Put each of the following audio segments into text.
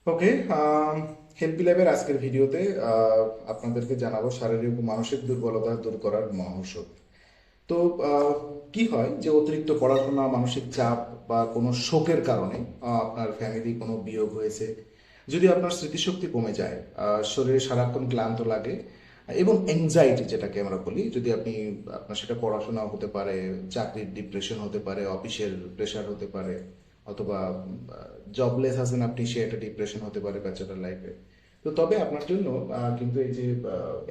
ওকে। হেলপি ল্যাবের আজকের ভিডিওতে আপনাদেরকে জানাবো শারীরিক ও মানসিক দুর্বলতা দূর করার মহৌষধ। তো আহ, কি হয় যে অতিরিক্ত পড়াশোনা, মানসিক চাপ বা কোনো শোকের কারণে আপনার ফ্যামিলি কোনো বিয়োগ হয়েছে, যদি আপনার স্মৃতিশক্তি কমে যায়, শরীরে সারাক্ষণ ক্লান্ত লাগে এবং অ্যাংজাইটি যেটাকে আমরা বলি, যদি আপনি আপনার সেটা পড়াশোনা হতে পারে, চাকরির ডিপ্রেশন হতে পারে, অফিসের প্রেশার হতে পারে, অথবা জবলেস আছেন আপনি, সে একটা ডিপ্রেশন হতে পারে ব্যাচেলার লাইফে। তো তবে আপনার জন্য কিন্তু এই যে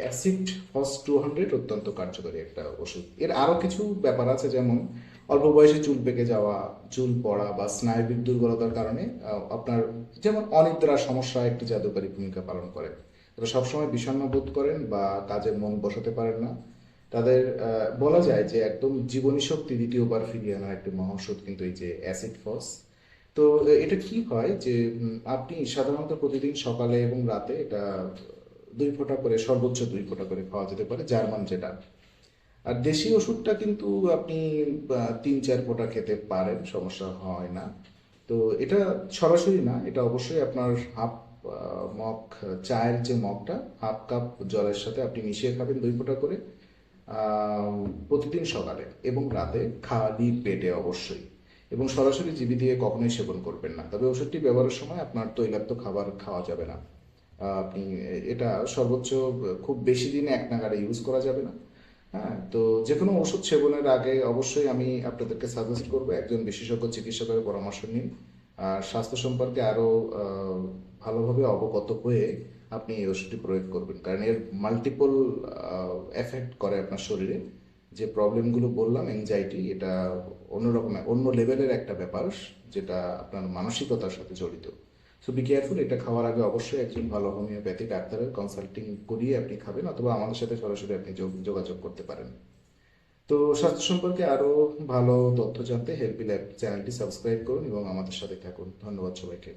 অ্যাসিড ফস 200 অত্যন্ত কার্যকরী একটা ওষুধ। এর আরো কিছু ব্যাপার আছে, যেমন অল্প বয়সে চুল পেকে যাওয়া, চুল পড়া বা স্নায়বিক দুর্বলতার কারণে আপনার যেমন অনিদ্রার সমস্যা একটি জাদুকারী ভূমিকা পালন করে। তারা সবসময় বিষণ্ণ বোধ করেন বা কাজে মন বসাতে পারেন না, তাদের বলা যায় যে একদম জীবনী শক্তি দ্বিতীয়বার ফিরিয়ে আনার একটি মহৌষধ কিন্তু এই যে অ্যাসিড ফস। তো এটা কি হয় যে আপনি সাধারণত প্রতিদিন সকালে এবং রাতে এটা 2 ফোঁটা করে, সর্বোচ্চ 2 ফোঁটা করে খাওয়া যেতে পারে, জার্মান যেটা। আর দেশি ওষুধটা কিন্তু আপনি 3-4 ফোঁটা খেতে পারেন, সমস্যা হয় না। তো এটা সরাসরি না, এটা অবশ্যই আপনার হাফ মগ, চায়ের যে মগটা, হাফ কাপ জলের সাথে আপনি মিশিয়ে খাবেন 2 ফোঁটা করে, আহ, প্রতিদিন সকালে এবং রাতে, খালি পেটে অবশ্যই। এবং সরাসরি জিভি দিয়ে কখনোই সেবন করবেন না। তবে ওষুধটি ব্যবহারের সময় আপনার তৈলাক্ত খাবার খাওয়া যাবে না। আপনি এটা সর্বোচ্চ খুব বেশি দিনে এক নাগাড়ে ইউজ করা যাবে না। হ্যাঁ, তো যে কোনো ওষুধ সেবনের আগে অবশ্যই আমি আপনাদেরকে সাজেস্ট করবো একজন বিশেষজ্ঞ চিকিৎসকের পরামর্শ নিন। আর স্বাস্থ্য সম্পর্কে আরো ভালোভাবে অবগত হয়ে আপনি এই ওষুধটি প্রয়োগ করবেন, কারণ এর মাল্টিপল এফেক্ট করে আপনার শরীরে। যে প্রবলেমগুলো বললাম, অ্যাংজাইটি, এটা অন্যরকম, অন্য লেভেলের একটা ব্যাপার, যেটা আপনার মানসিকতার সাথে জড়িত। So be careful. এটা খাওয়ার আগে অবশ্যই একজন ভালো হোমিওপ্যাথি ডাক্তারের কনসাল্টিং করিয়ে আপনি খাবেন, অথবা আমাদের সাথে সরাসরি আপনি যোগাযোগ করতে পারেন। তো স্বাস্থ্য সম্পর্কে আরো ভালো তথ্য জানতে হেলপি ল্যাব চ্যানেলটি সাবস্ক্রাইব করুন এবং আমাদের সাথে থাকুন। ধন্যবাদ সবাইকে।